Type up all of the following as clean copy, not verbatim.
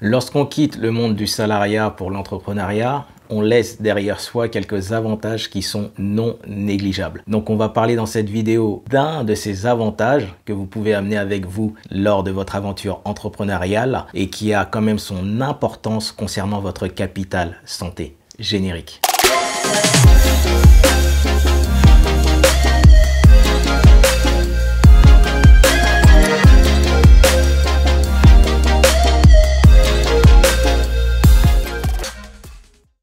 Lorsqu'on quitte le monde du salariat pour l'entrepreneuriat, on laisse derrière soi quelques avantages qui sont non négligeables. Donc on va parler dans cette vidéo d'un de ces avantages que vous pouvez amener avec vous lors de votre aventure entrepreneuriale et qui a quand même son importance concernant votre capital santé. Générique.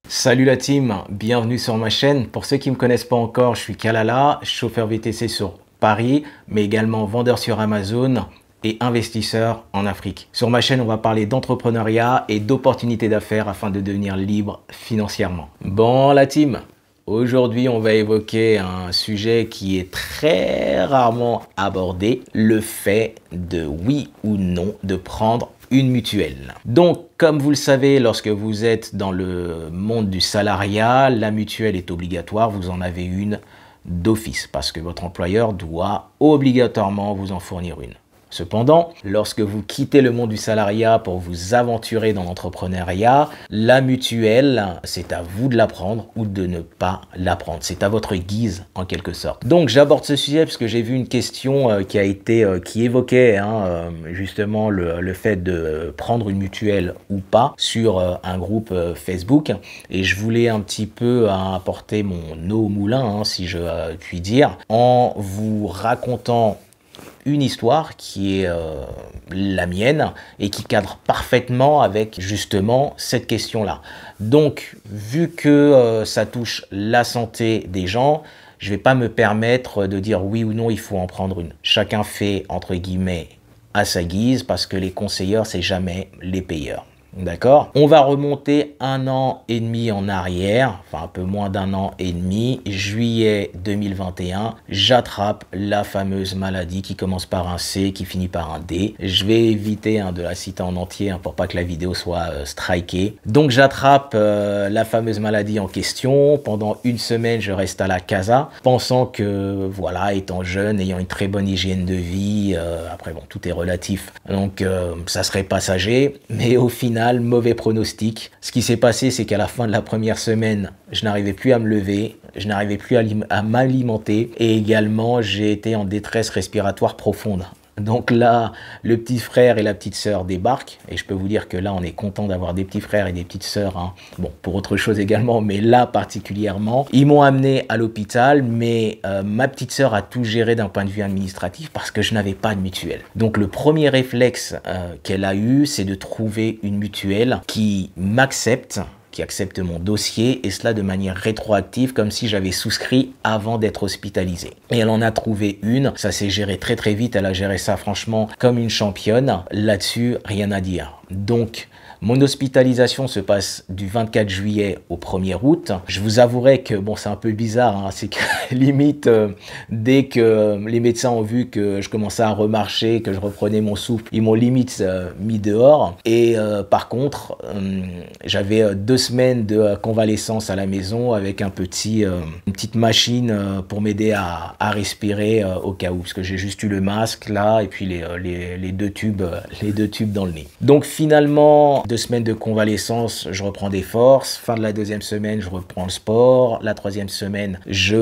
Salut la team, bienvenue sur ma chaîne. Pour ceux qui ne me connaissent pas encore, je suis Kalala, chauffeur VTC sur Paris, mais également vendeur sur Amazon et investisseur en Afrique. Sur ma chaîne, on va parler d'entrepreneuriat et d'opportunités d'affaires afin de devenir libre financièrement. Bon la team, aujourd'hui on va évoquer un sujet qui est très rarement abordé, le fait de oui ou non de prendre une mutuelle. Donc, comme vous le savez, lorsque vous êtes dans le monde du salariat, la mutuelle est obligatoire, vous en avez une d'office parce que votre employeur doit obligatoirement vous en fournir une. Cependant, lorsque vous quittez le monde du salariat pour vous aventurer dans l'entrepreneuriat, la mutuelle, c'est à vous de la prendre ou de ne pas la prendre. C'est à votre guise en quelque sorte. Donc j'aborde ce sujet parce que j'ai vu une question qui évoquait justement le fait de prendre une mutuelle ou pas sur un groupe Facebook. Et je voulais un petit peu apporter mon eau au moulin, si je puis dire, en vous racontant une histoire qui est la mienne et qui cadre parfaitement avec justement cette question-là. Donc, vu que ça touche la santé des gens, je ne vais pas me permettre de dire oui ou non, il faut en prendre une. Chacun fait, entre guillemets, à sa guise parce que les conseilleurs, c'est jamais les payeurs. D'accord? On va remonter 1 an et demi en arrière, enfin un peu moins d'1 an et demi, juillet 2021, j'attrape la fameuse maladie qui commence par un C, qui finit par un D. Je vais éviter de la citer en entier pour pas que la vidéo soit strikée. Donc j'attrape la fameuse maladie en question. Pendant 1 semaine, je reste à la casa, pensant que, voilà, étant jeune, ayant une très bonne hygiène de vie, après bon, tout est relatif, donc ça serait passager, mais au final, mauvais pronostic. Ce qui s'est passé, c'est qu'à la fin de la première semaine, je n'arrivais plus à me lever, je n'arrivais plus à m'alimenter et également, j'ai été en détresse respiratoire profonde. Donc là, le petit frère et la petite sœur débarquent et je peux vous dire que là, on est content d'avoir des petits frères et des petites sœurs. Bon, pour autre chose également, mais là particulièrement. Ils m'ont amené à l'hôpital, mais ma petite sœur a tout géré d'un point de vue administratif parce que je n'avais pas de mutuelle. Donc le premier réflexe qu'elle a eu, c'est de trouver une mutuelle qui m'accepte, qui accepte mon dossier et cela de manière rétroactive comme si j'avais souscrit avant d'être hospitalisé. Et elle en a trouvé une, ça s'est géré très très vite, elle a géré ça franchement comme une championne, là-dessus rien à dire. Donc mon hospitalisation se passe du 24 juillet au 1er août. Je vous avouerai que, bon, c'est un peu bizarre, c'est que limite, dès que les médecins ont vu que je commençais à remarcher, que je reprenais mon souffle, ils m'ont limite mis dehors. Et par contre, j'avais 2 semaines de convalescence à la maison avec une petite machine pour m'aider à respirer au cas où, parce que j'ai juste eu le masque là et puis les deux tubes dans le nez. Donc finalement, 2 semaines de convalescence, je reprends des forces. Fin de la 2e semaine, je reprends le sport. La 3e semaine, je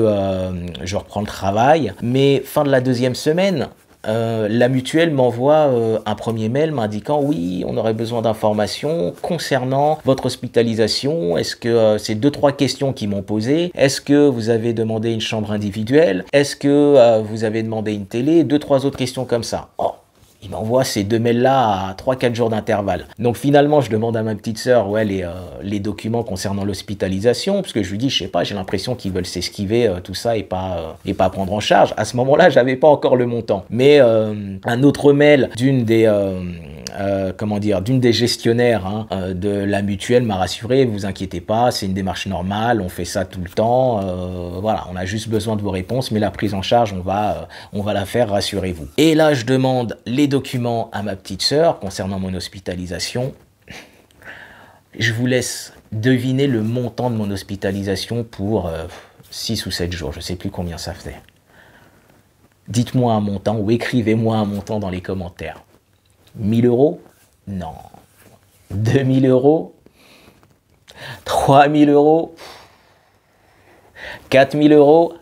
reprends le travail. Mais fin de la 2e semaine, la mutuelle m'envoie un premier mail m'indiquant oui, on aurait besoin d'informations concernant votre hospitalisation. Est-ce que c'est 2-3 questions qu'ils m'ont posées? Est-ce que vous avez demandé une chambre individuelle? Est-ce que vous avez demandé une télé? 2-3 autres questions comme ça. Oh, il m'envoie ces 2 mails-là à 3-4 jours d'intervalle. Donc finalement, je demande à ma petite sœur les documents concernant l'hospitalisation, parce que je lui dis, je sais pas, j'ai l'impression qu'ils veulent s'esquiver tout ça et pas prendre en charge. À ce moment-là, j'avais pas encore le montant. Mais un autre mail d'une des gestionnaires de la mutuelle m'a rassuré, vous inquiétez pas, c'est une démarche normale, on fait ça tout le temps, voilà, on a juste besoin de vos réponses, mais la prise en charge, on va la faire, rassurez-vous. Et là, je demande les documents à ma petite sœur concernant mon hospitalisation. Je vous laisse deviner le montant de mon hospitalisation pour 6 ou 7 jours, je sais plus combien ça faisait. Dites-moi un montant ou écrivez-moi un montant dans les commentaires. 1 000 €? Non. 2000 euros, 3000 euros, 4000 euros.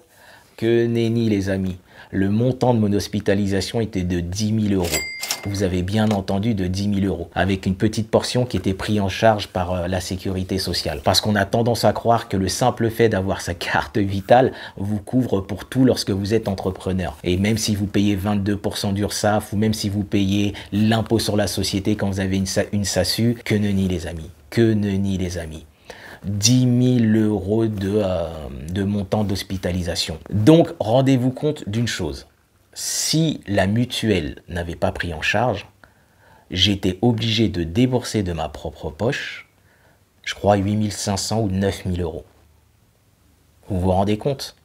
Que nenni les amis. Le montant de mon hospitalisation était de 10 000 euros. Vous avez bien entendu, de 10 000 euros, avec une petite portion qui était prise en charge par la sécurité sociale. Parce qu'on a tendance à croire que le simple fait d'avoir sa carte vitale vous couvre pour tout lorsque vous êtes entrepreneur. Et même si vous payez 22% d'URSSAF ou même si vous payez l'impôt sur la société quand vous avez une SASU, que nenni les amis, que nenni les amis. 10 000 euros de montant d'hospitalisation. Donc, rendez-vous compte d'une chose. Si la mutuelle n'avait pas pris en charge, j'étais obligé de débourser de ma propre poche, je crois 8 500 ou 9 000 euros. Vous vous rendez compte?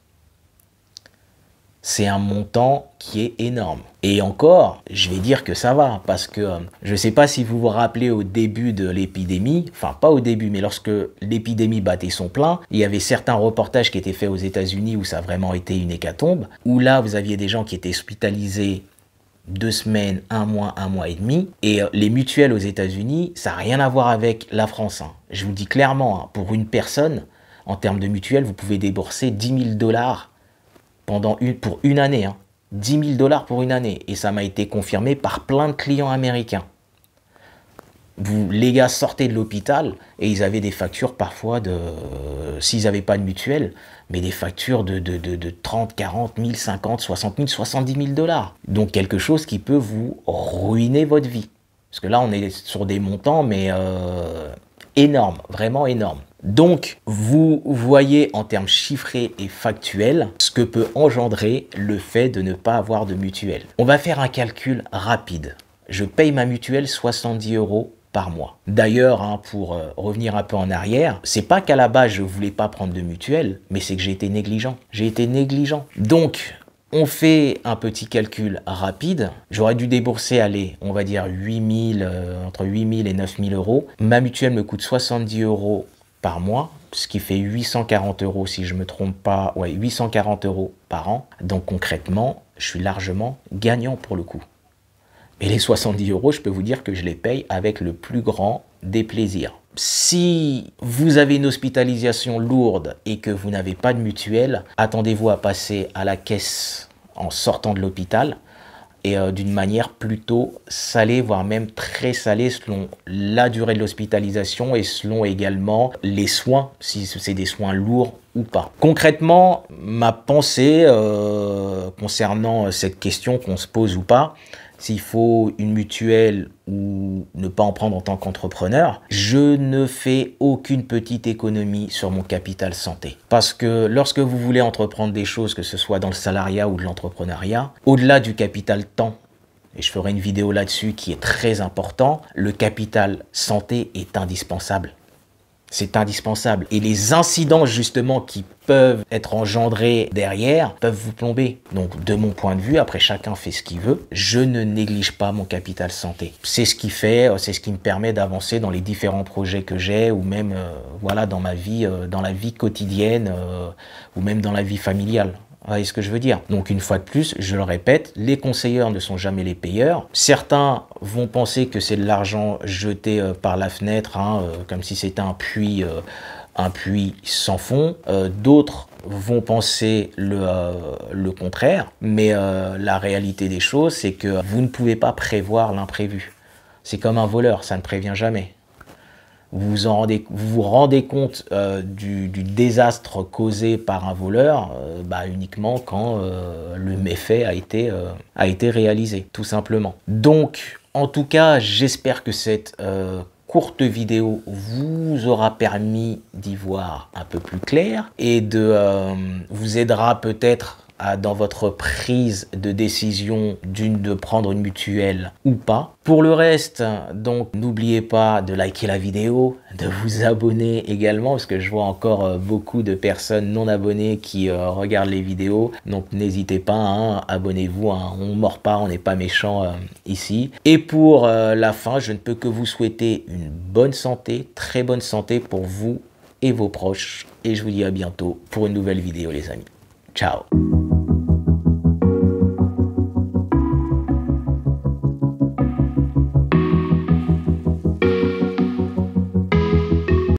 C'est un montant qui est énorme. Et encore, je vais dire que ça va, parce que je ne sais pas si vous vous rappelez au début de l'épidémie, enfin pas au début, mais lorsque l'épidémie battait son plein, il y avait certains reportages qui étaient faits aux États-Unis où ça a vraiment été une hécatombe, où là vous aviez des gens qui étaient hospitalisés 2 semaines, 1 mois et demi, et les mutuelles aux États-Unis, ça n'a rien à voir avec la France. Hein. Je vous dis clairement, hein, pour une personne, en termes de mutuelle, vous pouvez débourser 10 000 $ pour une année, hein. 10 000 $ pour une année. Et ça m'a été confirmé par plein de clients américains. Les gars sortaient de l'hôpital et ils avaient des factures parfois s'ils n'avaient pas de mutuelle, mais des factures de 30, 40 000, 50, 60 000, 70 000 $. Donc quelque chose qui peut vous ruiner votre vie. Parce que là, on est sur des montants, mais énormes, vraiment énormes. Donc, vous voyez en termes chiffrés et factuels ce que peut engendrer le fait de ne pas avoir de mutuelle. On va faire un calcul rapide. Je paye ma mutuelle 70 € par mois. D'ailleurs, hein, pour revenir un peu en arrière, c'est pas qu'à la base je voulais pas prendre de mutuelle, mais c'est que j'ai été négligent. J'ai été négligent. Donc, on fait un petit calcul rapide. J'aurais dû débourser, allez, on va dire entre 8 000 et 9 000 euros. Ma mutuelle me coûte 70 € par mois, ce qui fait 840 € si je ne me trompe pas, ouais, 840 € par an. Donc concrètement, je suis largement gagnant pour le coup. Et les 70 €, je peux vous dire que je les paye avec le plus grand des plaisirs. Si vous avez une hospitalisation lourde et que vous n'avez pas de mutuelle, attendez-vous à passer à la caisse en sortant de l'hôpital, et d'une manière plutôt salée, voire même très salée selon la durée de l'hospitalisation et selon également les soins, si c'est des soins lourds ou pas. Concrètement, ma pensée concernant cette question qu'on se pose ou pas, s'il faut une mutuelle ou ne pas en prendre en tant qu'entrepreneur, je ne fais aucune petite économie sur mon capital santé. Parce que lorsque vous voulez entreprendre des choses, que ce soit dans le salariat ou de l'entrepreneuriat, au-delà du capital temps, et je ferai une vidéo là-dessus qui est très important, le capital santé est indispensable. C'est indispensable. Et les incidents justement qui peuvent être engendrés derrière peuvent vous plomber. Donc de mon point de vue, après chacun fait ce qu'il veut, je ne néglige pas mon capital santé. C'est ce qui fait, c'est ce qui me permet d'avancer dans les différents projets que j'ai ou même voilà, dans ma vie, dans la vie quotidienne ou même dans la vie familiale. Vous voyez ce que je veux dire? Donc une fois de plus, je le répète, les conseilleurs ne sont jamais les payeurs. Certains vont penser que c'est de l'argent jeté par la fenêtre, hein, comme si c'était un puits sans fond. D'autres vont penser le contraire. Mais la réalité des choses, c'est que vous ne pouvez pas prévoir l'imprévu. C'est comme un voleur, ça ne prévient jamais. Vous vous rendez compte du désastre causé par un voleur uniquement quand le méfait a été réalisé, tout simplement. Donc, en tout cas, j'espère que cette courte vidéo vous aura permis d'y voir un peu plus clair et vous aidera peut-être dans votre prise de décision de prendre une mutuelle ou pas. Pour le reste, donc n'oubliez pas de liker la vidéo, de vous abonner également, parce que je vois encore beaucoup de personnes non abonnées qui regardent les vidéos. Donc n'hésitez pas, hein, abonnez-vous, hein, on ne mord pas, on n'est pas méchant ici. Et pour la fin, je ne peux que vous souhaiter une bonne santé, très bonne santé pour vous et vos proches. Et je vous dis à bientôt pour une nouvelle vidéo les amis. Ciao.